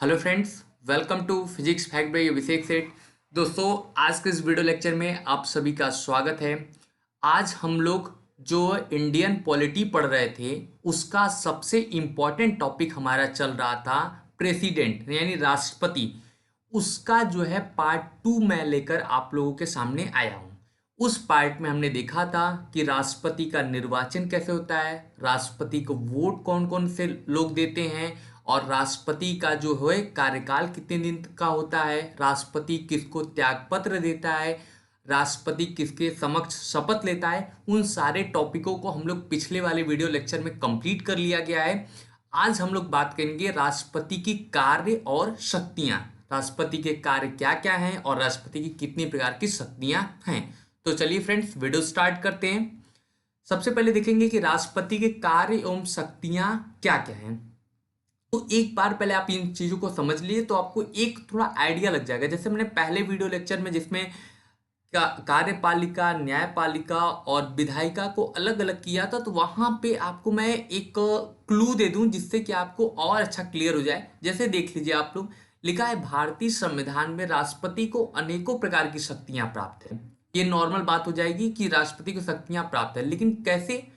Hello friends, welcome to physics fact by Abhishek Seth. दोस्तों, आज के इस वीडियो लेक्चर में आप सभी का स्वागत है। आज हम लोग जो इंडियन पॉलिटी पढ़ रहे थे उसका सबसे इम्पोर्टेंट टॉपिक हमारा चल रहा था प्रेसिडेंट यानी राष्ट्रपति। उसका जो है पार्ट 2 मैं लेकर आप लोगों के सामने आया हूँ। उस पार्ट में हमने देखा था कि राष्ट्रपति का निर्वाचन कैसे होता है, राष्ट्रपति को वोट कौन कौन से लोग देते हैं, और राष्ट्रपति का जो है कार्यकाल कितने दिन का होता है, राष्ट्रपति किसको त्यागपत्र देता है, राष्ट्रपति किसके समक्ष शपथ लेता है। उन सारे टॉपिकों को हम लोग पिछले वाले वीडियो लेक्चर में कंप्लीट कर लिया गया है। आज हम लोग बात करेंगे राष्ट्रपति की कार्य और शक्तियां। राष्ट्रपति के कार्य क्या क्या हैं और राष्ट्रपति की कितनी प्रकार की शक्तियां हैं। तो चलिए फ्रेंड्स, वीडियो स्टार्ट करते हैं। सबसे पहले देखेंगे कि राष्ट्रपति के कार्य एवं शक्तियां क्या क्या हैं। तो एक बार पहले आप इन चीजों को समझ लिए तो आपको एक थोड़ा आइडिया लग जाएगा। जैसे मैंने पहले वीडियो लेक्चर में जिसमें कार्यपालिका, न्यायपालिका और विधायिका को अलग अलग किया था, तो वहां पे आपको मैं एक क्लू दे दूं जिससे कि आपको और अच्छा क्लियर हो जाए। जैसे देख लीजिए, आप लोग लिखा है भारतीय संविधान में राष्ट्रपति को अनेकों प्रकार की शक्तियां प्राप्त है। ये नॉर्मल बात हो जाएगी कि राष्ट्रपति को शक्तियां प्राप्त है, लेकिन कैसे।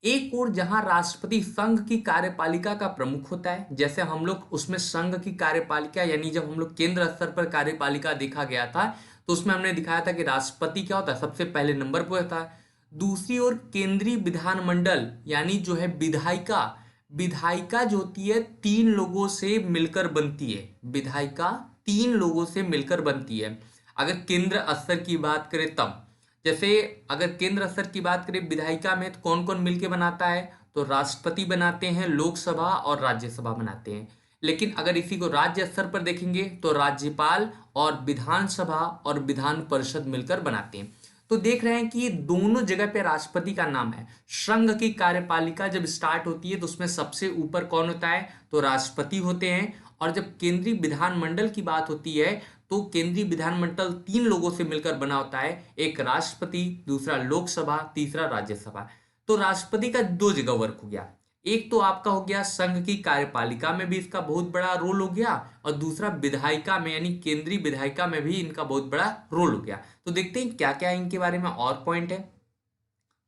एक और जहां राष्ट्रपति संघ की कार्यपालिका का प्रमुख होता है, जैसे हम लोग उसमें संघ की कार्यपालिका यानी जब हम लोग केंद्र स्तर पर कार्यपालिका देखा गया था तो उसमें हमने दिखाया था कि राष्ट्रपति क्या होता है, सबसे पहले नंबर पर होता है। दूसरी ओर केंद्रीय विधानमंडल यानी जो है विधायिका, विधायिका जो होती है 3 लोगों से मिलकर बनती है। विधायिका 3 लोगों से मिलकर बनती है अगर केंद्र स्तर की बात करें तब। जैसे अगर केंद्र स्तर की बात करें विधायिका में तो कौन कौन मिलके बनाता है, तो राष्ट्रपति बनाते हैं, लोकसभा और राज्यसभा बनाते हैं। लेकिन अगर इसी को राज्य स्तर पर देखेंगे तो राज्यपाल और विधानसभा और विधान परिषद मिलकर बनाते हैं। तो देख रहे हैं कि ये दोनों जगह पे राष्ट्रपति का नाम है। संघ की कार्यपालिका जब स्टार्ट होती है तो उसमें सबसे ऊपर कौन होता है, तो राष्ट्रपति होते हैं। और जब केंद्रीय विधानमंडल की बात होती है तो केंद्रीय विधानमंडल 3 लोगों से मिलकर बना होता है, एक राष्ट्रपति, दूसरा लोकसभा, तीसरा राज्यसभा। तो राष्ट्रपति का 2 जगह वर्क हो गया। एक तो आपका हो गया संघ की कार्यपालिका में भी इसका बहुत बड़ा रोल हो गया, और दूसरा विधायिका में यानी केंद्रीय विधायिका में भी इनका बहुत बड़ा रोल हो गया। तो देखते हैं क्या क्या इनके बारे में और पॉइंट है।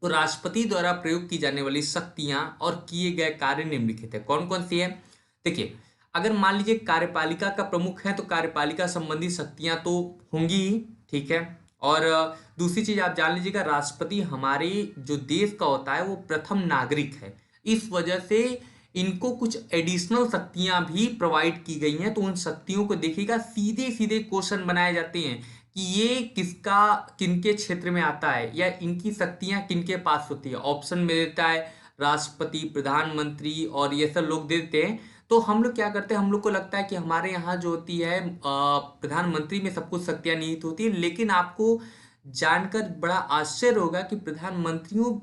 तो राष्ट्रपति द्वारा प्रयोग की जाने वाली शक्तियां और किए गए कार्य निम्नलिखित है। कौन कौन सी है, देखिए। अगर मान लीजिए कार्यपालिका का प्रमुख है तो कार्यपालिका संबंधी शक्तियां तो होंगी ही, ठीक है। और दूसरी चीज आप जान लीजिएगा, राष्ट्रपति हमारे जो देश का होता है वो प्रथम नागरिक है। इस वजह से इनको कुछ एडिशनल शक्तियां भी प्रोवाइड की गई हैं। तो उन शक्तियों को देखिएगा, सीधे सीधे क्वेश्चन बनाए जाते हैं कि ये किसका किनके क्षेत्र में आता है या इनकी शक्तियां किनके पास होती है। ऑप्शन में देता है राष्ट्रपति, प्रधानमंत्री और ये सब लोग देते हैं। तो हम लोग क्या करते हैं, हम लोग को लगता है कि हमारे यहाँ जो होती है प्रधानमंत्री में सब कुछ शक्तियां निहित होती है, लेकिन आपको जानकर बड़ा आश्चर्य होगा कि प्रधानमंत्रियां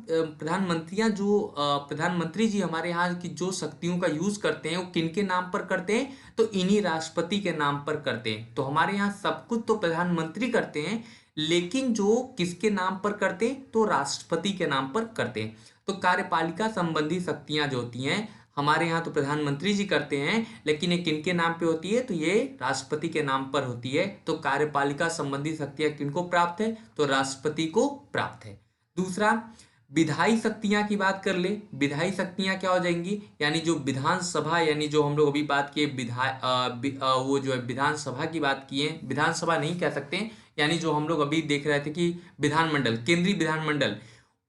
जो प्रधानमंत्री जी हमारे यहाँ की जो शक्तियों का यूज करते हैं वो किनके नाम पर करते हैं, तो इन्हीं राष्ट्रपति के नाम पर करते हैं। तो हमारे यहाँ सब कुछ तो प्रधानमंत्री करते हैं, लेकिन जो किसके नाम पर करते हैं, तो राष्ट्रपति के नाम पर करते हैं। तो कार्यपालिका संबंधी शक्तियां जो होती हैं हमारे यहाँ तो प्रधानमंत्री जी करते हैं, लेकिन ये किनके नाम पे होती है, तो ये राष्ट्रपति के नाम पर होती है। तो कार्यपालिका संबंधी शक्तियां किनको प्राप्त है, तो राष्ट्रपति को प्राप्त है। दूसरा, विधायी शक्तियां की बात कर ले। विधायी शक्तियां क्या हो जाएंगी, यानी जो विधानसभा यानी जो हम लोग अभी बात किए वो जो है विधानसभा की बात किए, विधानसभा नहीं कह सकते हैं, यानी जो हम लोग अभी देख रहे थे कि विधानमंडल, केंद्रीय विधानमंडल,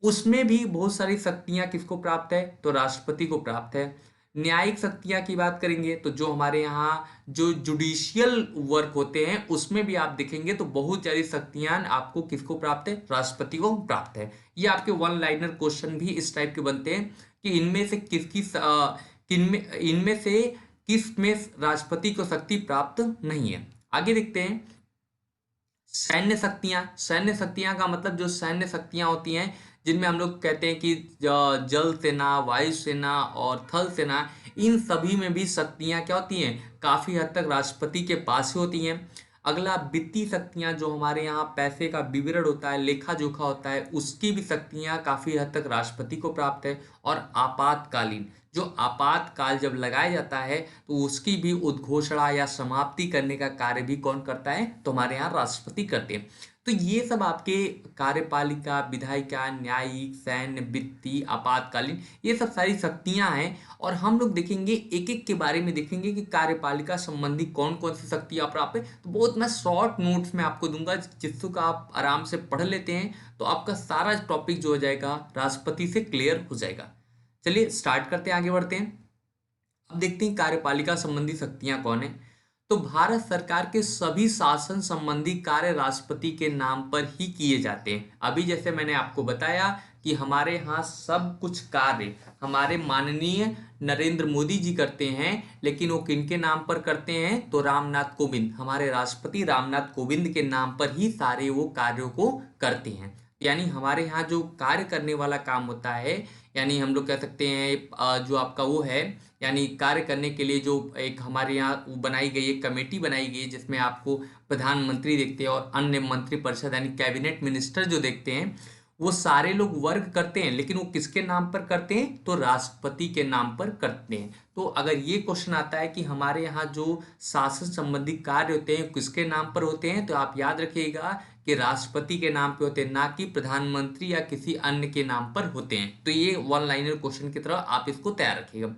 उसमें भी बहुत सारी शक्तियां किसको प्राप्त है, तो राष्ट्रपति को प्राप्त है। न्यायिक शक्तियां की बात करेंगे तो जो हमारे यहाँ जो जुडिशियल वर्क होते हैं उसमें भी आप देखेंगे तो बहुत सारी शक्तियां आपको किसको प्राप्त है, राष्ट्रपति को प्राप्त है। ये आपके वन लाइनर क्वेश्चन भी इस टाइप के बनते हैं कि इनमें से इनमें से किस में राष्ट्रपति को शक्ति प्राप्त नहीं है। आगे देखते हैं सैन्य शक्तियां। सैन्य शक्तियां का मतलब जो सैन्य शक्तियां होती हैं जिनमें हम लोग कहते हैं कि जल सेना, वायु सेना और थल सेना, इन सभी में भी शक्तियां क्या होती हैं, काफी हद तक राष्ट्रपति के पास ही होती हैं। अगला वित्तीय शक्तियां, जो हमारे यहाँ पैसे का विवरण होता है, लेखा जोखा होता है, उसकी भी शक्तियां काफी हद तक राष्ट्रपति को प्राप्त है। और आपातकालीन जो आपातकाल जब लगाया जाता है तो उसकी भी उद्घोषणा या समाप्ति करने का कार्य भी कौन करता है, तो हमारे यहाँ राष्ट्रपति करते हैं। तो ये सब आपके कार्यपालिका, विधायिका, न्यायिक, सैन्य, वित्तीय, आपातकालीन, ये सब सारी शक्तियां हैं। और हम लोग देखेंगे एक एक के बारे में, देखेंगे कि कार्यपालिका संबंधी कौन कौन सी शक्तियां प्राप्त है। तो बहुत मैं शॉर्ट नोट्स में आपको दूंगा, जिसको का आप आराम से पढ़ लेते हैं तो आपका सारा टॉपिक जो हो जाएगा राष्ट्रपति से क्लियर हो जाएगा। चलिए स्टार्ट करते हैं, आगे बढ़ते हैं। अब देखते हैं कार्यपालिका संबंधी शक्तियां कौन है। तो भारत सरकार के सभी शासन संबंधी कार्य राष्ट्रपति के नाम पर ही किए जाते हैं। अभी जैसे मैंने आपको बताया कि हमारे यहाँ सब कुछ कार्य हमारे माननीय नरेंद्र मोदी जी करते हैं, लेकिन वो किनके नाम पर करते हैं, तो रामनाथ कोविंद, हमारे राष्ट्रपति रामनाथ कोविंद के नाम पर ही सारे वो कार्यों को करते हैं। यानी हमारे यहाँ जो कार्य करने वाला काम होता है, यानी हम लोग कह सकते हैं जो आपका वो है, यानी कार्य करने के लिए जो एक हमारे यहाँ बनाई गई एक कमेटी बनाई गई है, जिसमें आपको प्रधानमंत्री देखते हैं और अन्य मंत्री परिषद यानी कैबिनेट मिनिस्टर जो देखते हैं, वो सारे लोग वर्क करते हैं, लेकिन वो किसके नाम पर करते हैं, तो राष्ट्रपति के नाम पर करते हैं। तो अगर ये क्वेश्चन आता है कि हमारे यहाँ जो शासन संबंधी कार्य होते हैं किसके नाम पर होते हैं, तो आप याद रखिएगा कि राष्ट्रपति के नाम पे होते हैं, ना कि प्रधानमंत्री या किसी अन्य के नाम पर होते हैं। तो ये वन लाइनर क्वेश्चन की तरह आप इसको तैयार रखिएगा।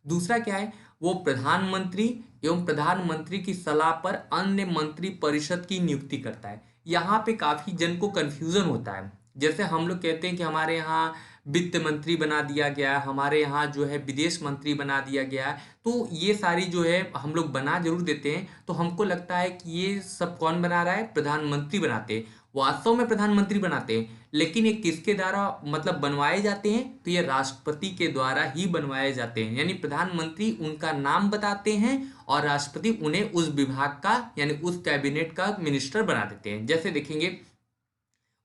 दूसरा क्या है, वो प्रधानमंत्री एवं प्रधानमंत्री की सलाह पर अन्य मंत्री परिषद की नियुक्ति करता है। यहाँ पे काफी जन को कंफ्यूजन होता है। जैसे हम लोग कहते हैं कि हमारे यहाँ वित्त मंत्री बना दिया गया है, हमारे यहाँ जो है विदेश मंत्री बना दिया गया है, तो ये सारी जो है हम लोग बना जरूर देते हैं। तो हमको लगता है कि ये सब कौन बना रहा है, प्रधानमंत्री बनाते हैं। वास्तव में प्रधानमंत्री बनाते हैं, लेकिन ये किसके द्वारा मतलब बनवाए जाते हैं, तो ये राष्ट्रपति के द्वारा ही बनवाए जाते हैं। यानी प्रधानमंत्री उनका नाम बताते हैं और राष्ट्रपति उन्हें उस विभाग का यानी उस कैबिनेट का मिनिस्टर बना देते हैं। जैसे देखेंगे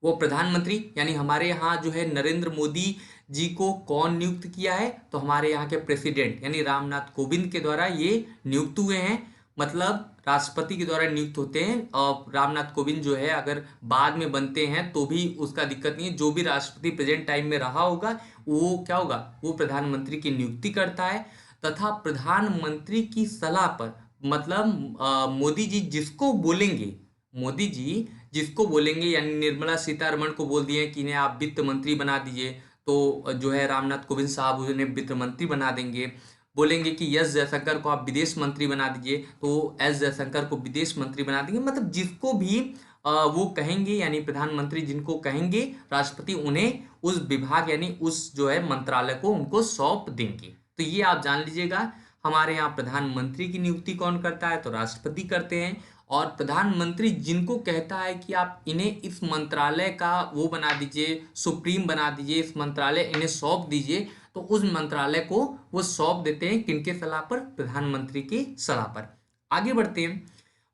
वो प्रधानमंत्री यानी हमारे यहाँ जो है नरेंद्र मोदी जी को कौन नियुक्त किया है, तो हमारे यहाँ के प्रेसिडेंट यानी रामनाथ कोविंद के द्वारा ये नियुक्त हुए हैं। मतलब राष्ट्रपति के द्वारा नियुक्त होते हैं, और रामनाथ कोविंद जो है अगर बाद में बनते हैं तो भी उसका दिक्कत नहीं है। जो भी राष्ट्रपति प्रेजेंट टाइम में रहा होगा वो क्या होगा, वो प्रधानमंत्री की नियुक्ति करता है। तथा प्रधानमंत्री की सलाह पर मतलब मोदी जी जिसको बोलेंगे, मोदी जी जिसको बोलेंगे, यानी निर्मला सीतारमण को बोल दिए कि इन्हें आप वित्त मंत्री बना दीजिए, तो जो है रामनाथ कोविंद साहब उन्हें वित्त मंत्री बना देंगे। बोलेंगे कि एस जयशंकर को आप विदेश मंत्री बना दीजिए, तो एस जयशंकर को विदेश मंत्री बना देंगे। मतलब जिसको भी वो कहेंगे, यानी प्रधानमंत्री जिनको कहेंगे राष्ट्रपति उन्हें उस विभाग यानी उस जो है मंत्रालय को उनको सौंप देंगे। तो ये आप जान लीजिएगा, हमारे यहाँ प्रधानमंत्री की नियुक्ति कौन करता है, तो राष्ट्रपति करते हैं। और प्रधानमंत्री जिनको कहता है कि आप इन्हें इस मंत्रालय का वो बना दीजिए, सुप्रीम बना दीजिए, इस मंत्रालय इन्हें सौंप दीजिए, तो उस मंत्रालय को वो सौंप देते हैं किनके सलाह पर, प्रधानमंत्री की सलाह पर। आगे बढ़ते हैं,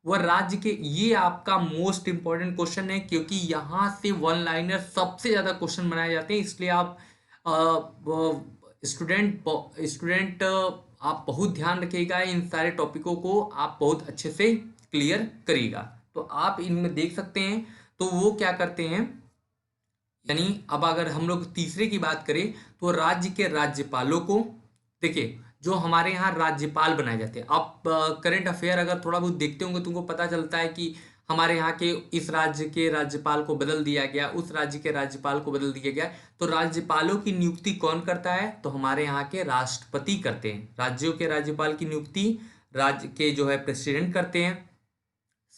वह राज्य के, ये आपका मोस्ट इंपॉर्टेंट क्वेश्चन है, क्योंकि यहाँ से वन लाइनर सबसे ज्यादा क्वेश्चन बनाए जाते हैं। इसलिए आप स्टूडेंट आप बहुत ध्यान रखिएगा, इन सारे टॉपिकों को आप बहुत अच्छे से क्लियर करिएगा। तो आप इनमें देख सकते हैं, तो वो क्या करते हैं, यानी अब अगर हम लोग तीसरे की बात करें तो राज्य के राज्यपालों को, देखिए जो हमारे यहाँ राज्यपाल बनाए जाते हैं। आप करंट अफेयर अगर थोड़ा बहुत देखते होंगे तुमको पता चलता है कि हमारे यहाँ के इस राज्य के राज्यपाल को बदल दिया गया, उस राज्य के राज्यपाल को बदल दिया गया। तो राज्यपालों की नियुक्ति कौन करता है, तो हमारे यहाँ के राष्ट्रपति करते हैं। राज्यों के राज्यपाल की नियुक्ति राज्य के जो है प्रेसिडेंट करते हैं।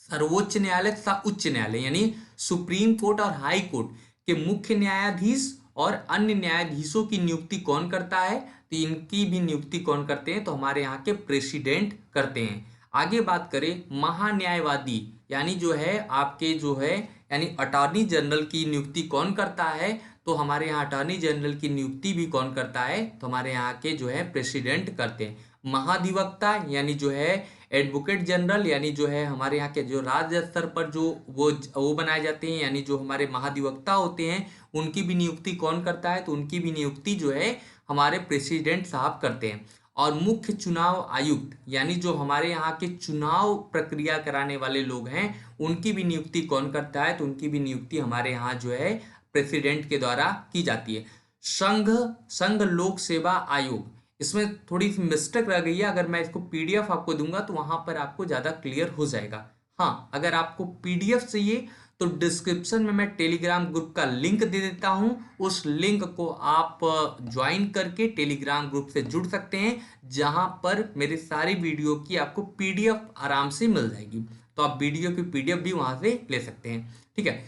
सर्वोच्च न्यायालय तथा उच्च न्यायालय यानी सुप्रीम कोर्ट और हाई कोर्ट के मुख्य न्यायाधीश और अन्य न्यायाधीशों की नियुक्ति कौन करता है, तो इनकी भी नियुक्ति कौन करते हैं, तो हमारे यहाँ के प्रेसिडेंट करते हैं। आगे बात करें महान्यायवादी यानी जो है आपके जो है यानी अटॉर्नी जनरल की नियुक्ति कौन करता है, तो हमारे यहाँ अटॉर्नी जनरल की नियुक्ति भी कौन करता है, तो हमारे यहाँ के जो है प्रेसिडेंट करते हैं। महाधिवक्ता यानी जो है एडवोकेट जनरल यानी जो है हमारे यहाँ के जो राज्य स्तर पर जो वो बनाए जाते हैं, यानी जो हमारे महाधिवक्ता होते हैं उनकी भी नियुक्ति कौन करता है, तो उनकी भी नियुक्ति जो है हमारे प्रेसिडेंट साहब करते हैं। और मुख्य चुनाव आयुक्त यानी जो हमारे यहाँ के चुनाव प्रक्रिया कराने वाले लोग हैं उनकी भी नियुक्ति कौन करता है, तो उनकी भी नियुक्ति हमारे यहाँ जो है प्रेसिडेंट के द्वारा की जाती है। संघ लोक सेवा आयोग इसमें थोड़ी सी मिस्टेक रह गई है, अगर मैं इसको पीडीएफ आपको दूंगा तो वहां पर आपको ज़्यादा क्लियर हो जाएगा। हाँ, अगर आपको पीडीएफ चाहिए तो डिस्क्रिप्शन में मैं टेलीग्राम ग्रुप का लिंक दे देता हूं, उस लिंक को आप ज्वाइन करके टेलीग्राम ग्रुप से जुड़ सकते हैं, जहां पर मेरे सारी वीडियो की आपको पीडीएफ आराम से मिल जाएगी। तो आप वीडियो की पीडीएफ भी वहां से ले सकते हैं। ठीक है।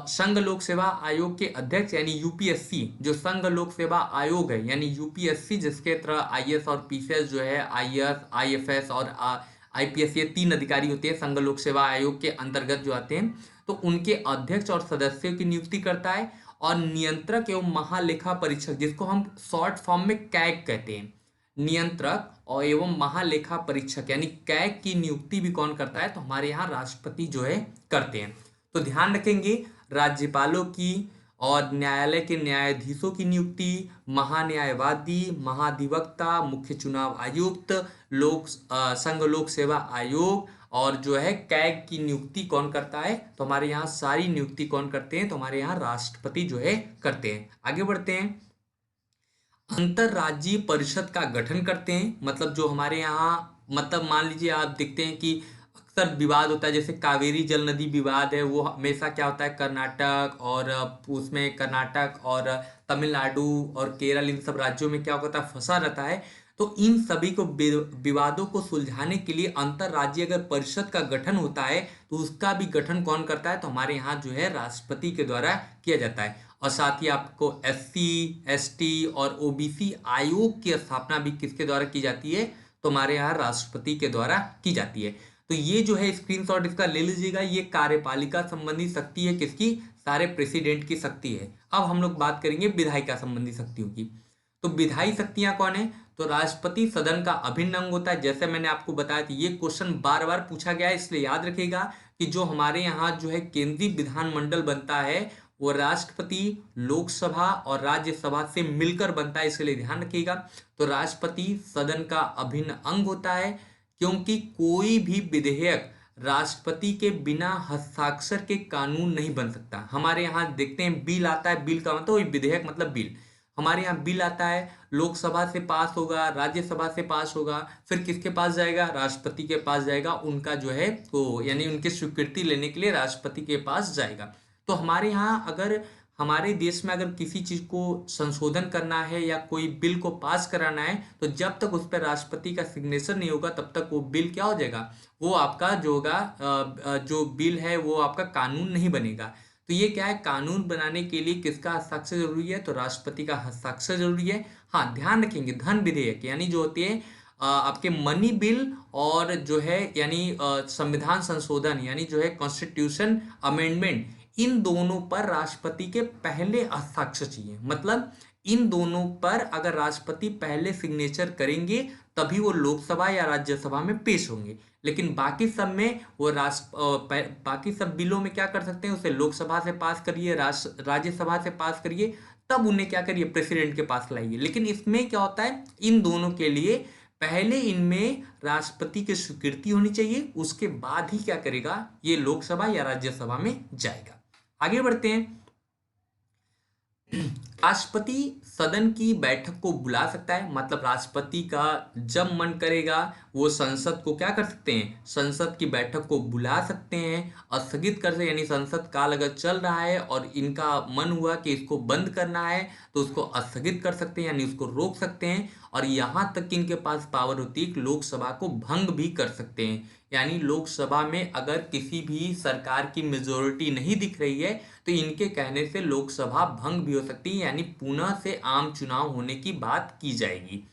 संघ लोक सेवा आयोग के अध्यक्ष यानी यूपीएससी, जो संघ लोक सेवा आयोग है यानी यूपीएससी, जिसके तरह आईएएस और पीसीएस जो है, आईएएस आईएफएस और आईपीएस, ये 3 अधिकारी होते हैं संघ लोक सेवा आयोग के अंतर्गत जो आते हैं। तो उनके अध्यक्ष और सदस्यों की नियुक्ति करता है। और नियंत्रक एवं महालेखा परीक्षक, जिसको हम शॉर्ट फॉर्म में कैग कहते हैं, नियंत्रक और एवं महालेखा परीक्षक यानी कैग की नियुक्ति भी कौन करता है? तो हमारे यहाँ राष्ट्रपति जो है करते हैं। तो ध्यान रखेंगे, राज्यपालों की और न्यायालय के न्यायाधीशों की नियुक्ति, महान्यायवादी, महाधिवक्ता, मुख्य चुनाव आयुक्त, संघ लोक सेवा आयोग और जो है कैग की नियुक्ति कौन करता है? तो हमारे यहाँ सारी नियुक्ति कौन करते हैं? तो हमारे यहाँ राष्ट्रपति जो है करते हैं। आगे बढ़ते हैं। अंतरराज्यीय परिषद का गठन करते हैं, मतलब जो हमारे यहाँ, मतलब मान लीजिए आप देखते हैं कि अक्सर विवाद होता है, जैसे कावेरी जल नदी विवाद है, वो हमेशा क्या होता है, कर्नाटक और उसमें कर्नाटक और तमिलनाडु और केरल, इन सब राज्यों में क्या होता है, फंसा रहता है। तो इन सभी को विवादों को सुलझाने के लिए अंतरराज्यीय अगर परिषद का गठन होता है तो उसका भी गठन कौन करता है? तो हमारे यहाँ जो है राष्ट्रपति के द्वारा किया जाता है। और साथ ही आपको एससी, एसटी और ओबीसी आयोग की स्थापना भी किसके द्वारा की जाती है? तो हमारे यहाँ राष्ट्रपति के द्वारा की जाती है। तो ये जो है स्क्रीनशॉट इसका ले लीजिएगा, ये कार्यपालिका संबंधी शक्ति है किसकी? सारे प्रेसिडेंट की शक्ति है। अब हम लोग बात करेंगे विधायिका संबंधी शक्तियों की। तो विधायी शक्तियां कौन है? तो राष्ट्रपति सदन का अभिन्न अंग होता है। जैसे मैंने आपको बताया था, ये क्वेश्चन बार बार पूछा गया है, इसलिए याद रखिएगा कि जो हमारे यहाँ जो है केंद्रीय विधानमंडल बनता है वो राष्ट्रपति, लोकसभा और राज्यसभा से मिलकर बनता है, इसलिए ध्यान रखिएगा। तो राष्ट्रपति सदन का अभिन्न अंग होता है, क्योंकि कोई भी विधेयक राष्ट्रपति के बिना हस्ताक्षर के कानून नहीं बन सकता। हमारे यहाँ देखते हैं बिल आता है, बिल का मतलब विधेयक मतलब बिल। हमारे यहाँ बिल आता है, लोकसभा से पास होगा, राज्यसभा से पास होगा, फिर किसके पास जाएगा? राष्ट्रपति के पास जाएगा। उनका जो है तो यानी उनकी स्वीकृति लेने के लिए राष्ट्रपति के पास जाएगा। तो हमारे यहाँ अगर हमारे देश में अगर किसी चीज को संशोधन करना है या कोई बिल को पास कराना है, तो जब तक उस पर राष्ट्रपति का सिग्नेचर नहीं होगा तब तक वो बिल क्या हो जाएगा? वो आपका जो होगा, जो बिल है वो आपका कानून नहीं बनेगा। तो ये क्या है? कानून बनाने के लिए किसका हस्ताक्षर जरूरी है? तो राष्ट्रपति का हस्ताक्षर जरूरी है। हाँ, ध्यान रखेंगे, धन विधेयक यानी जो होती है आपके मनी बिल और जो है यानी संविधान संशोधन यानी जो है कॉन्स्टिट्यूशन अमेंडमेंट, इन दोनों पर राष्ट्रपति के पहले हस्ताक्षर चाहिए। मतलब इन दोनों पर अगर राष्ट्रपति पहले सिग्नेचर करेंगे तभी वो लोकसभा या राज्यसभा में पेश होंगे। लेकिन बाकी सब में वो बाकी सब बिलों में क्या कर सकते हैं? उसे लोकसभा से पास करिए, राज्यसभा से पास करिए, तब उन्हें क्या करिए? प्रेसिडेंट के पास लाइए। लेकिन इसमें क्या होता है? इन दोनों के लिए पहले इनमें राष्ट्रपति की स्वीकृति होनी चाहिए, उसके बाद ही क्या करेगा? ये लोकसभा या राज्यसभा में जाएगा। आगे बढ़ते हैं। राष्ट्रपति सदन की बैठक को बुला सकता है, मतलब राष्ट्रपति का जब मन करेगा वो संसद को क्या कर सकते हैं? संसद की बैठक को बुला सकते हैं, स्थगित कर सकते, यानी संसद काल अगर चल रहा है और इनका मन हुआ कि इसको बंद करना है तो उसको स्थगित कर सकते हैं, यानी उसको रोक सकते हैं। और यहाँ तक कि इनके पास पावर होती है कि लोकसभा को भंग भी कर सकते हैं, यानी लोकसभा में अगर किसी भी सरकार की मेजोरिटी नहीं दिख रही है तो इनके कहने से लोकसभा भंग भी हो सकती है, यानी पुनः से आम चुनाव होने की बात की जाएगी।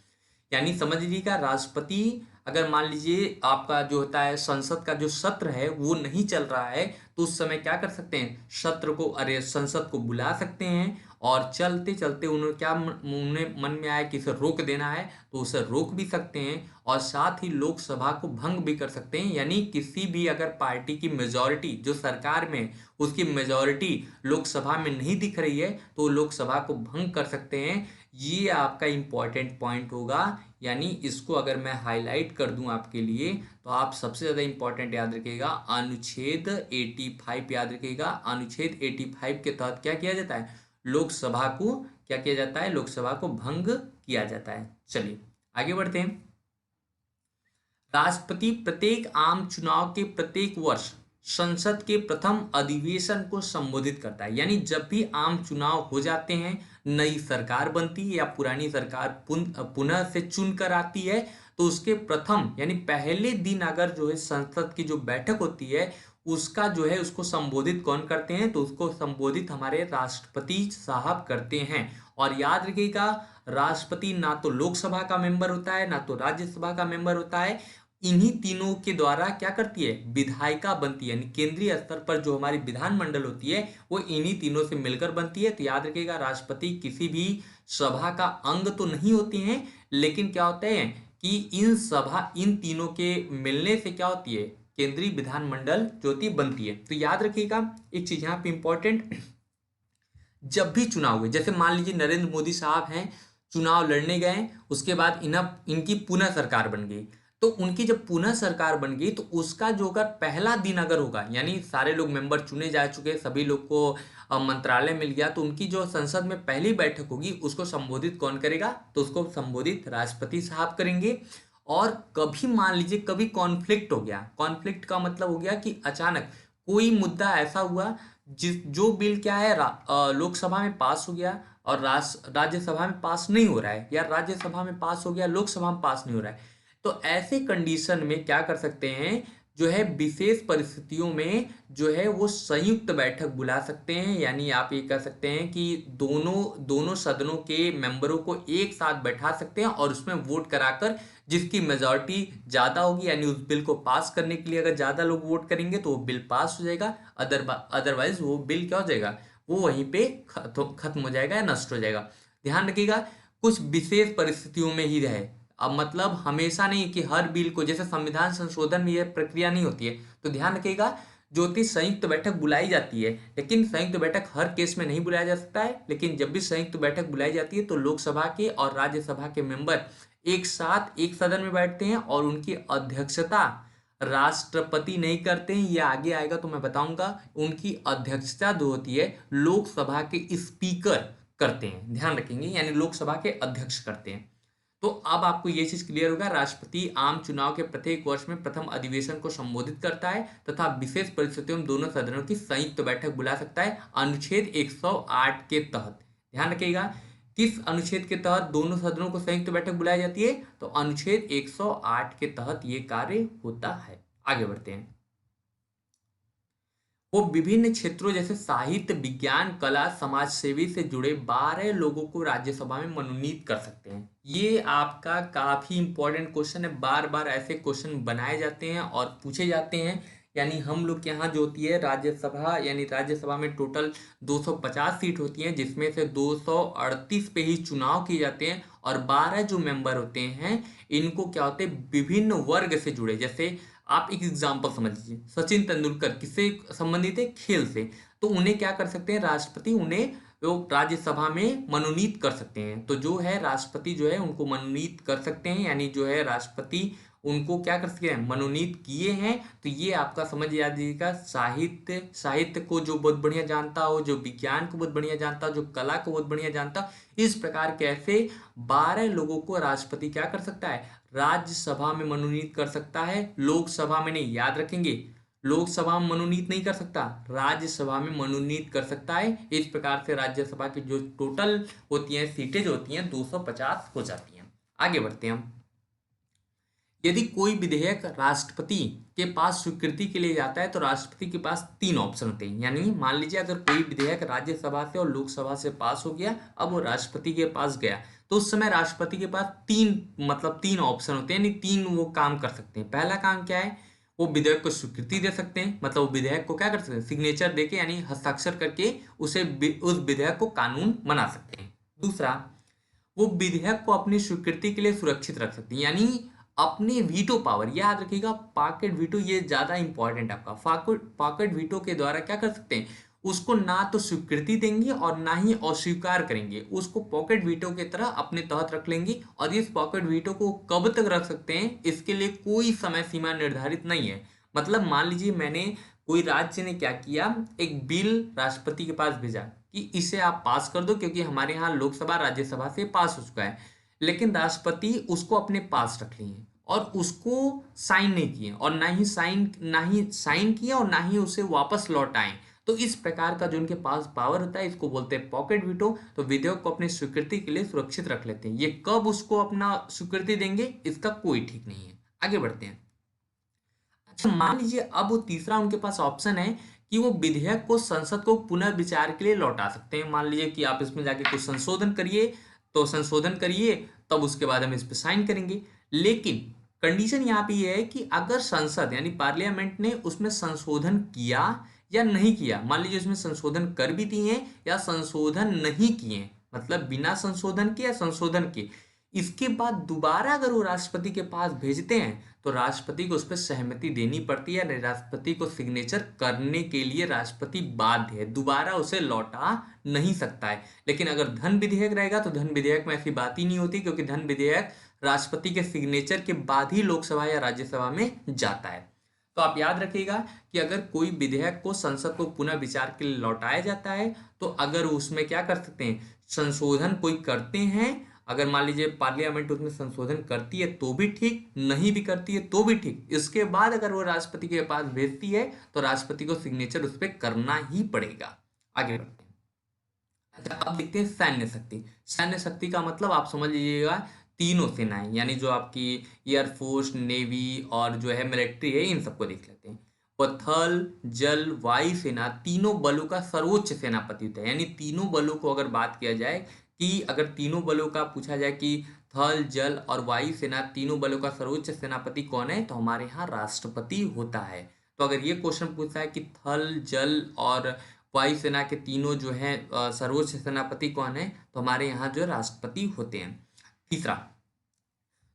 यानी समझ लीजिएगा, राष्ट्रपति अगर मान लीजिए आपका जो होता है संसद का जो सत्र है वो नहीं चल रहा है तो उस समय क्या कर सकते हैं? सत्र को, अरे संसद को बुला सकते हैं और चलते चलते उन्हें मन में आया कि इसे रोक देना है तो उसे रोक भी सकते हैं। और साथ ही लोकसभा को भंग भी कर सकते हैं, यानी किसी भी अगर पार्टी की मेजॉरिटी जो सरकार में उसकी मेजॉरिटी लोकसभा में नहीं दिख रही है तो लोकसभा को भंग कर सकते हैं। ये आपका इंपॉर्टेंट पॉइंट होगा, यानी इसको अगर मैं हाईलाइट कर दूं आपके लिए तो आप सबसे ज़्यादा इंपॉर्टेंट याद रखिएगा, अनुच्छेद 85 याद रखिएगा। अनुच्छेद 85 के तहत क्या किया जाता है? लोकसभा को क्या किया जाता है? लोकसभा को भंग किया जाता है। चलिए आगे बढ़ते हैं। राष्ट्रपति प्रत्येक आम चुनाव के प्रत्येक वर्ष संसद के प्रथम अधिवेशन को संबोधित करता है। यानी जब भी आम चुनाव हो जाते हैं, नई सरकार बनती है या पुरानी सरकार पुनः से चुनकर आती है, तो उसके प्रथम यानी पहले दिन अगर जो है संसद की जो बैठक होती है उसका जो है उसको संबोधित कौन करते हैं, तो उसको संबोधित हमारे राष्ट्रपति साहब करते हैं। और याद रखिएगा, राष्ट्रपति ना तो लोकसभा का मेंबर होता है ना तो राज्यसभा का मेंबर होता है, इन्हीं तीनों के द्वारा क्या करती है, विधायिका बनती है। यानी केंद्रीय स्तर पर जो हमारी विधानमंडल होती है वो इन्हीं तीनों से मिलकर बनती है। तो याद रखिएगा, राष्ट्रपति किसी भी सभा का अंग तो नहीं होते हैं, लेकिन क्या होते हैं कि इन तीनों के मिलने से क्या होती है, केंद्रीय विधानमंडल जो होती बनती है। तो याद रखिएगा एक चीज यहाँ पे इंपॉर्टेंट, जब भी चुनाव हुए, जैसे मान लीजिए नरेंद्र मोदी साहब हैं, चुनाव लड़ने गए, उसके बाद इनकी पुनः सरकार बन गई, तो उनकी जब पुनः सरकार बन गई तो उसका जो अगर पहला दिन अगर होगा, यानी सारे लोग मेंबर चुने जा चुके, सभी लोग को मंत्रालय मिल गया, तो उनकी जो संसद में पहली बैठक होगी उसको संबोधित कौन करेगा, तो उसको संबोधित राष्ट्रपति साहब करेंगे। और कभी मान लीजिए कभी कॉन्फ्लिक्ट हो गया, कॉन्फ्लिक्ट का मतलब हो गया कि अचानक कोई मुद्दा ऐसा हुआ जो बिल क्या है लोकसभा में पास हो गया और राज्यसभा में पास नहीं हो रहा है, या राज्यसभा में पास हो गया लोकसभा में पास नहीं हो रहा है, तो ऐसे कंडीशन में क्या कर सकते हैं, जो है विशेष परिस्थितियों में जो है वो संयुक्त बैठक बुला सकते हैं। यानी आप ये कह सकते हैं कि दोनों सदनों के मेंबरों को एक साथ बैठा सकते हैं और उसमें वोट कराकर जिसकी मेजॉरिटी ज्यादा होगी, यानी उस बिल को पास करने के लिए अगर ज्यादा लोग वोट करेंगे तो वो बिल पास हो जाएगा, अदरवाइज वो बिल क्या हो जाएगा, वो वहीं पे खत्म हो जाएगा या नष्ट हो जाएगा। ध्यान रखिएगा, कुछ विशेष परिस्थितियों में ही रहे, अब मतलब हमेशा नहीं कि हर बिल को, जैसे संविधान संशोधन में यह प्रक्रिया नहीं होती है। तो ध्यान रखिएगा, जो कि संयुक्त बैठक बुलाई जाती है, लेकिन संयुक्त बैठक हर केस में नहीं बुलाया जा सकता है, लेकिन जब भी संयुक्त बैठक बुलाई जाती है तो लोकसभा के और राज्यसभा के मेंबर एक साथ एक सदन में बैठते हैं और उनकी अध्यक्षता राष्ट्रपति नहीं करते हैं, ये आगे आएगा तो मैं बताऊंगा। उनकी अध्यक्षता जो होती है लोकसभा के स्पीकर करते हैं, ध्यान रखेंगे, यानी लोकसभा के अध्यक्ष करते हैं। तो अब आपको ये चीज क्लियर होगा, राष्ट्रपति आम चुनाव के प्रत्येक वर्ष में प्रथम अधिवेशन को संबोधित करता है तथा विशेष परिस्थितियों में दोनों सदनों की संयुक्त बैठक बुला सकता है अनुच्छेद 108 के तहत। ध्यान रखिएगा, किस अनुच्छेद के तहत दोनों सदनों को संयुक्त बैठक बुलाई जाती है, तो अनुच्छेद 108 के तहत ये कार्य होता है। आगे बढ़ते हैं। वो विभिन्न क्षेत्रों जैसे साहित्य, विज्ञान, कला, समाज सेवी से जुड़े 12 लोगों को राज्यसभा में मनोनीत कर सकते हैं। ये आपका काफी इंपॉर्टेंट क्वेश्चन है, बार बार ऐसे क्वेश्चन बनाए जाते हैं और पूछे जाते हैं। यानी हम लोग के यहाँ जो होती है राज्यसभा, यानी राज्यसभा में टोटल 250 सीट होती हैं, जिसमें से 238 पे ही चुनाव किए जाते हैं और 12 जो मेंबर होते हैं इनको क्या होते हैं, विभिन्न वर्ग से जुड़े। जैसे आप एक एग्जाम्पल समझ लीजिए, सचिन तेंदुलकर किससे संबंधित है, खेल से, तो उन्हें क्या कर सकते हैं, राष्ट्रपति उन्हें वो राज्यसभा में मनोनीत कर सकते हैं। तो जो है राष्ट्रपति जो है उनको मनोनीत कर सकते हैं, यानी जो है राष्ट्रपति उनको क्या कर सकते हैं, मनोनीत किए हैं। तो ये आपका समझ यादिएगा, साहित्य को जो बहुत बढ़िया जानता हो, जो विज्ञान को बहुत बढ़िया जानता हो, जो कला को बहुत बढ़िया जानता हो, इस प्रकार कैसे 12 लोगों को राष्ट्रपति क्या कर सकता है, राज्यसभा में मनोनीत कर सकता है। लोकसभा में नहीं, याद रखेंगे, लोकसभा में मनोनीत नहीं कर सकता, राज्यसभा में मनोनीत कर सकता है। इस प्रकार से राज्यसभा की जो टोटल होती हैं सीटें जो होती हैं 250 हो जाती हैं। आगे बढ़ते हैं हम। यदि कोई विधेयक राष्ट्रपति के पास स्वीकृति के लिए जाता है तो राष्ट्रपति के पास 3 ऑप्शन होते हैं। यानी मान लीजिए अगर कोई विधेयक राज्यसभा से और लोकसभा से पास हो गया, अब वो राष्ट्रपति के पास गया, तो उस समय राष्ट्रपति के पास 3 ऑप्शन होते हैं, यानी 3 वो काम कर सकते हैं। पहला काम क्या है, वो विधेयक को स्वीकृति दे सकते हैं, मतलब वो विधेयक को क्या कर सकते हैं, सिग्नेचर देके यानी हस्ताक्षर करके उस विधेयक को कानून बना सकते हैं। दूसरा, वो विधेयक को अपनी स्वीकृति के लिए सुरक्षित रख सकते हैं, यानी अपने वीटो पावर, याद रखिएगा पॉकेट वीटो, ये ज्यादा इंपॉर्टेंट है आपका। पॉकेट वीटो के द्वारा क्या कर सकते हैं, उसको ना तो स्वीकृति देंगे और ना ही अस्वीकार करेंगे, उसको पॉकेट वीटो की तरह अपने तहत रख लेंगे। और इस पॉकेट वीटो को कब तक रख सकते हैं, इसके लिए कोई समय सीमा निर्धारित नहीं है। मतलब मान लीजिए मैंने, कोई राज्य ने क्या किया, एक बिल राष्ट्रपति के पास भेजा कि इसे आप पास कर दो क्योंकि हमारे यहाँ लोकसभा राज्यसभा से पास हो चुका है, लेकिन राष्ट्रपति उसको अपने पास रख लिए और उसको साइन नहीं किए और ना ही साइन किए और ना ही उसे वापस लौटाएं। तो इस प्रकार का जो उनके पास पावर होता है इसको बोलते हैं पॉकेट वीटो। तो विधेयक को अपनी स्वीकृति के लिए सुरक्षित रख लेते हैं। ये कब उसको अपना स्वीकृति देंगे इसका कोई ठीक नहीं है। आगे बढ़ते हैं। अच्छा, मान लीजिए अब वो तीसरा उनके पास ऑप्शन है कि वो विधेयक को संसद को पुनर्विचार के लिए लौटा सकते हैं। मान लीजिए कि आप इसमें जाके कुछ संशोधन करिए, तो संशोधन करिए, तब उसके बाद हम इस पे साइन करेंगे। लेकिन कंडीशन यहाँ पे ये है कि अगर संसद यानी पार्लियामेंट ने उसमें संशोधन किया या नहीं किया, मान लीजिए उसमें संशोधन कर भी दिए या संशोधन नहीं किए, मतलब बिना संशोधन के या संशोधन के, इसके बाद दोबारा अगर वो राष्ट्रपति के पास भेजते हैं तो राष्ट्रपति को उस पर सहमति देनी पड़ती है। राष्ट्रपति को सिग्नेचर करने के लिए राष्ट्रपति बाध्य है, दोबारा उसे लौटा नहीं सकता है। लेकिन अगर धन विधेयक रहेगा तो धन विधेयक में ऐसी बात ही नहीं होती, क्योंकि धन विधेयक राष्ट्रपति के सिग्नेचर के बाद ही लोकसभा या राज्यसभा में जाता है। तो आप याद रखिएगा कि अगर कोई विधेयक को संसद को पुनः विचार के लिए लौटाया जाता है तो अगर उसमें क्या कर सकते हैं, संशोधन कोई करते हैं, अगर मान लीजिए पार्लियामेंट उसमें संशोधन करती है तो भी ठीक, नहीं भी करती है तो भी ठीक, इसके बाद अगर वो राष्ट्रपति के पास भेजती है तो राष्ट्रपति को सिग्नेचर उस पर करना ही पड़ेगा। आगे बढ़ते हैं। अच्छा, अब देखते हैं सैन्य शक्ति। सैन्य शक्ति का मतलब आप समझ लीजिएगा तीनों सेनाएं, यानी जो आपकी एयरफोर्स, नेवी और जो है मिलिट्री है, इन सबको देख लेते हैं। वो थल, जल, वायु सेना तीनों बलों का सर्वोच्च सेनापति होता है। यानी तीनों बलों को अगर बात किया जाए कि अगर तीनों बलों का पूछा जाए कि थल, जल और वायु सेना तीनों बलों का सर्वोच्च सेनापति कौन है, तो हमारे यहाँ राष्ट्रपति होता है। तो अगर ये क्वेश्चन पूछता है कि थल, जल और वायुसेना के तीनों जो है सर्वोच्च सेनापति कौन है, तो हमारे यहाँ जो राष्ट्रपति होते हैं। तीसरा,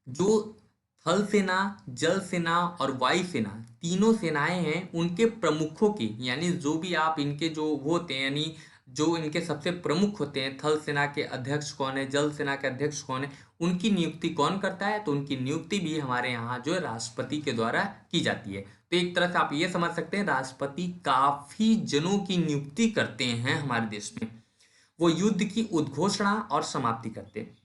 जो थल सेना, जल सेना और वायु सेना तीनों सेनाएं हैं, उनके प्रमुखों की, यानी जो भी आप इनके जो वो होते हैं, यानी जो इनके सबसे प्रमुख होते हैं, थल सेना के अध्यक्ष कौन है, जल सेना के अध्यक्ष कौन है, उनकी नियुक्ति कौन करता है, तो उनकी नियुक्ति भी हमारे यहाँ जो राष्ट्रपति के द्वारा की जाती है। तो एक तरह से आप ये समझ सकते हैं राष्ट्रपति काफी जनों की नियुक्ति करते हैं हमारे देश में। वो युद्ध की उद्घोषणा और समाप्ति करते हैं।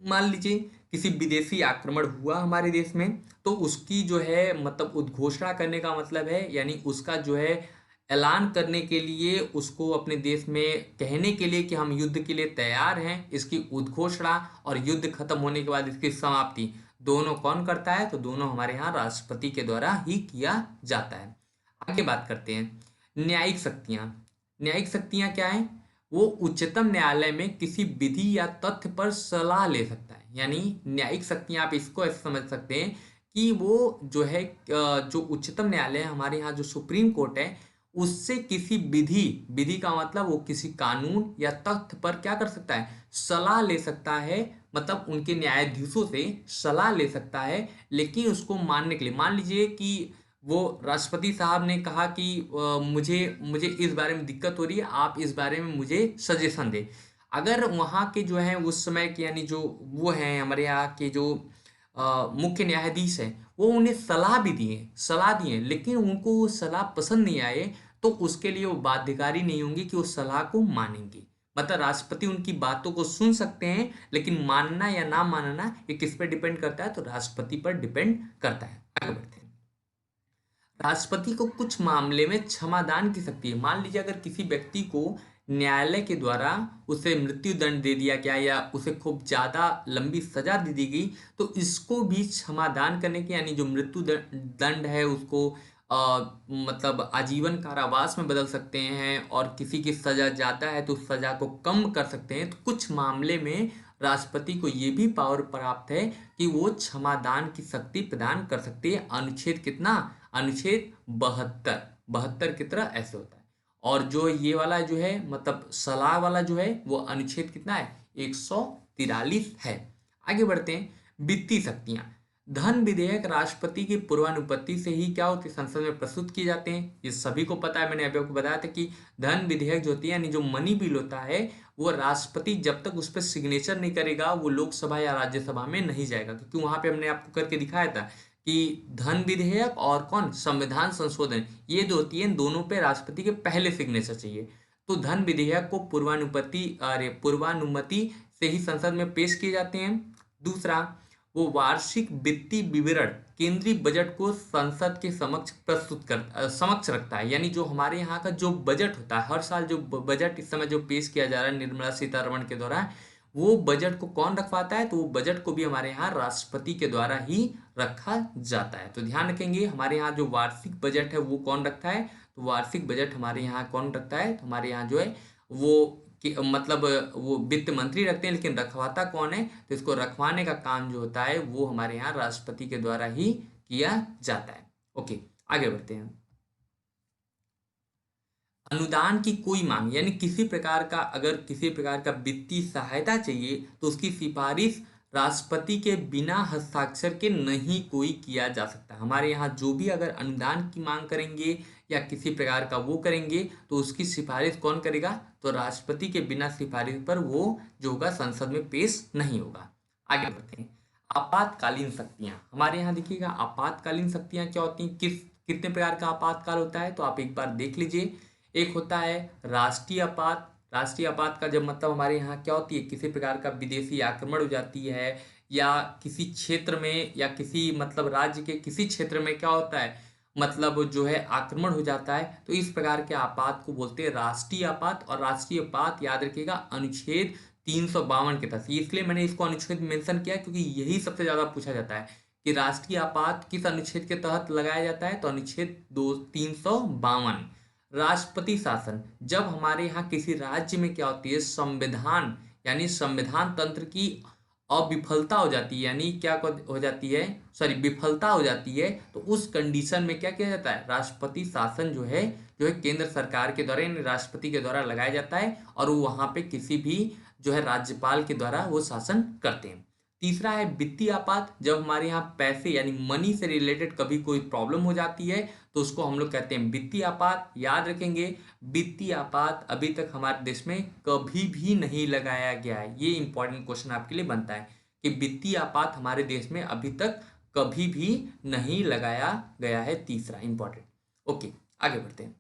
मान लीजिए किसी विदेशी आक्रमण हुआ हमारे देश में, तो उसकी जो है मतलब उद्घोषणा करने का मतलब है, यानी उसका जो है ऐलान करने के लिए, उसको अपने देश में कहने के लिए कि हम युद्ध के लिए तैयार हैं, इसकी उद्घोषणा और युद्ध खत्म होने के बाद इसकी समाप्ति दोनों कौन करता है, तो दोनों हमारे यहाँ राष्ट्रपति के द्वारा ही किया जाता है। आगे बात करते हैं न्यायिक शक्तियां। न्यायिक शक्तियां क्या है, वो उच्चतम न्यायालय में किसी विधि या तथ्य पर सलाह ले सकता है। यानी न्यायिक शक्तियां आप इसको ऐसे समझ सकते हैं कि वो जो है जो उच्चतम न्यायालय है हमारे यहाँ, जो सुप्रीम कोर्ट है, उससे किसी विधि, विधि का मतलब वो किसी कानून या तथ्य पर क्या कर सकता है, सलाह ले सकता है। मतलब उनके न्यायाधीशों से सलाह ले सकता है, लेकिन उसको मानने के लिए, मान लीजिए कि वो राष्ट्रपति साहब ने कहा कि मुझे मुझे इस बारे में दिक्कत हो रही है, आप इस बारे में मुझे सजेशन दें। अगर वहाँ के जो है उस समय के, यानी जो वो हैं हमारे यहाँ के जो मुख्य न्यायाधीश हैं, वो उन्हें सलाह दिए, लेकिन उनको वो सलाह पसंद नहीं आए, तो उसके लिए वो बाध्यकारी नहीं होंगे कि वो सलाह को मानेंगे। मतलब राष्ट्रपति उनकी बातों को सुन सकते हैं, लेकिन मानना या ना मानना ये किस पर डिपेंड करता है, तो राष्ट्रपति पर डिपेंड करता है। आगे बढ़ते हैं। राष्ट्रपति को कुछ मामले में क्षमादान की शक्ति है। मान लीजिए अगर किसी व्यक्ति को न्यायालय के द्वारा उसे मृत्यु दंड दे दिया गया या उसे खूब ज्यादा लंबी सजा दे दी गई, तो इसको भी क्षमादान करने की, यानी जो मृत्यु दंड है उसको मतलब आजीवन कारावास में बदल सकते हैं, और किसी की सजा ज्यादा है तो उस सजा को कम कर सकते हैं। तो कुछ मामले में राष्ट्रपति को ये भी पावर प्राप्त है कि वो क्षमादान की शक्ति प्रदान कर सकती है। अनुच्छेद कितना, अनुच्छेद 72 की तरह ऐसे होता है। और जो ये वाला जो है मतलब सलाह वाला जो है वो अनुच्छेद कितना है, 143 है। आगे बढ़ते हैं। वित्तीय शक्तियां। धन विधेयक राष्ट्रपति की पूर्वानुपत्ति से ही क्या होती है, संसद में प्रस्तुत किए जाते हैं। ये सभी को पता है, मैंने अभी आपको बताया था कि धन विधेयक जो होती है, यानी जो मनी बिल होता है, वो राष्ट्रपति जब तक उस पर सिग्नेचर नहीं करेगा वो लोकसभा या राज्यसभा में नहीं जाएगा। क्योंकि वहां पे हमने आपको करके दिखाया था कि धन विधेयक और कौन, संविधान संशोधन, ये जो होती है दोनों पे राष्ट्रपति के पहले सिग्नेचर चाहिए। तो धन विधेयक को पूर्वानुमति से ही संसद में पेश किए जाते हैं। दूसरा, वो वार्षिक वित्तीय विवरण केंद्रीय बजट को संसद के समक्ष रखता है। यानी जो हमारे यहाँ का जो बजट होता है, हर साल जो बजट इस समय जो पेश किया जा रहा है निर्मला सीतारमण के द्वारा, वो बजट को कौन रखवाता है? तो वो बजट को भी हमारे यहाँ राष्ट्रपति के द्वारा ही रखा जाता है। तो ध्यान रखेंगे, हमारे यहाँ जो वार्षिक बजट है वो कौन रखता है? तो वार्षिक बजट हमारे यहाँ कौन रखता है? तो हमारे यहाँ जो है वो मतलब वो वित्त मंत्री रखते हैं, लेकिन रखवाता कौन है? तो इसको रखवाने का काम जो होता है वो हमारे यहाँ राष्ट्रपति के द्वारा ही किया जाता है। ओके, आगे बढ़ते हैं। अनुदान की कोई मांग, यानी किसी प्रकार का अगर किसी प्रकार का वित्तीय सहायता चाहिए तो उसकी सिफारिश राष्ट्रपति के बिना हस्ताक्षर के नहीं कोई किया जा सकता। हमारे यहाँ जो भी अगर अनुदान की मांग करेंगे या किसी प्रकार का वो करेंगे तो उसकी सिफारिश कौन करेगा? तो राष्ट्रपति के बिना सिफारिश पर वो जो होगा संसद में पेश नहीं होगा। आगे बढ़ते हैं। आपातकालीन शक्तियां, हमारे यहाँ देखिएगा आपातकालीन शक्तियां क्या होती हैं, कितने प्रकार का आपातकाल होता है, तो आप एक बार देख लीजिए। एक होता है राष्ट्रीय आपात। राष्ट्रीय आपात का जब मतलब हमारे यहाँ क्या होती है, किसी प्रकार का विदेशी आक्रमण हो जाती है या किसी क्षेत्र में या किसी मतलब राज्य के किसी क्षेत्र में क्या होता है, मतलब जो है आक्रमण हो जाता है, तो इस प्रकार के आपात को बोलते हैं राष्ट्रीय आपात। और राष्ट्रीय आपात याद रखिएगा अनुच्छेद 352 के तहत, इसलिए मैंने इसको अनुच्छेद मेंशन किया क्योंकि यही सबसे ज्यादा पूछा जाता है कि राष्ट्रीय आपात किस अनुच्छेद के तहत लगाया जाता है। तो अनुच्छेद 352। राष्ट्रपति शासन, जब हमारे यहाँ किसी राज्य में क्या होती है, संविधान यानी संविधान तंत्र की अविफलता हो जाती है, यानी क्या हो जाती है, सॉरी विफलता हो जाती है, तो उस कंडीशन में क्या किया जाता है, राष्ट्रपति शासन जो है केंद्र सरकार के द्वारा यानी राष्ट्रपति के द्वारा लगाया जाता है और वो वहां पे किसी भी जो है राज्यपाल के द्वारा वो शासन करते हैं। तीसरा है वित्तीय आपात, जब हमारे यहाँ पैसे यानी मनी से रिलेटेड कभी कोई प्रॉब्लम हो जाती है तो उसको हम लोग कहते हैं वित्तीय आपात। याद रखेंगे, वित्तीय आपात अभी तक हमारे देश में कभी भी नहीं लगाया गया है। ये इंपॉर्टेंट क्वेश्चन आपके लिए बनता है कि वित्तीय आपात हमारे देश में अभी तक कभी भी नहीं लगाया गया है। तीसरा इंपॉर्टेंट। ओके, आगे बढ़ते हैं।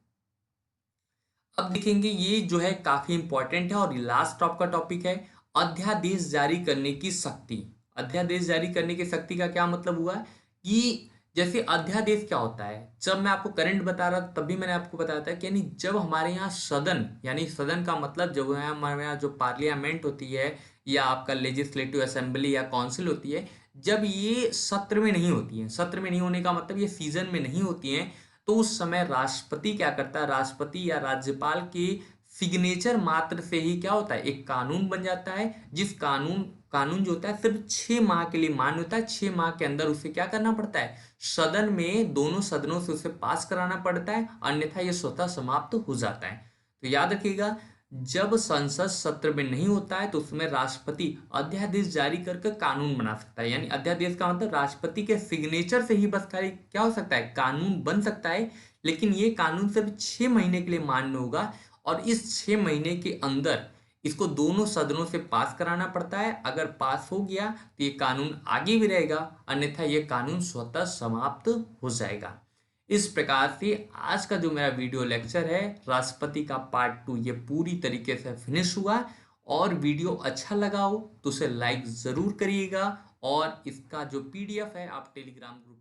अब देखेंगे ये जो है काफी इंपॉर्टेंट है और लास्ट आपका टॉपिक है अध्यादेश जारी करने की शक्ति। अध्यादेश जारी करने की शक्ति का क्या मतलब हुआ कि जैसे अध्यादेश क्या होता है, जब मैं आपको करंट बता रहा तब भी मैंने आपको बताया था कि यानी जब हमारे यहाँ सदन, यानी सदन का मतलब जब हमारे यहाँ जो पार्लियामेंट होती है या आपका लेजिस्लेटिव असेंबली या काउंसिल होती है, जब ये सत्र में नहीं होती है, सत्र में नहीं होने का मतलब ये सीजन में नहीं होती है, तो उस समय राष्ट्रपति क्या करता है, राष्ट्रपति या राज्यपाल के सिग्नेचर मात्र से ही क्या होता है, एक कानून बन जाता है। जिस कानून जो होता है सिर्फ 6 माह के लिए मान्य होता है। 6 माह के अंदर उसे क्या करना पड़ता है, सदन में दोनों सदनों से उसे पास कराना पड़ता है, अन्यथा यह स्वतः समाप्त हो जाता है। तो याद रखिएगा, जब संसद सत्र में नहीं होता है तो उसमें राष्ट्रपति अध्यादेश जारी करके कानून बना सकता है। यानी अध्यादेश का मतलब राष्ट्रपति के सिग्नेचर से ही बस खाली क्या हो सकता है, कानून बन सकता है। लेकिन ये कानून सिर्फ 6 महीने के लिए मान्य होगा और इस 6 महीने के अंदर इसको दोनों सदनों से पास कराना पड़ता है। अगर पास हो गया तो ये कानून आगे भी रहेगा, अन्यथा ये कानून स्वतः समाप्त हो जाएगा। इस प्रकार से आज का जो मेरा वीडियो लेक्चर है राष्ट्रपति का पार्ट 2 ये पूरी तरीके से फिनिश हुआ। और वीडियो अच्छा लगा हो तो उसे लाइक जरूर करिएगा और इसका जो PDF है आप टेलीग्राम ग्रुप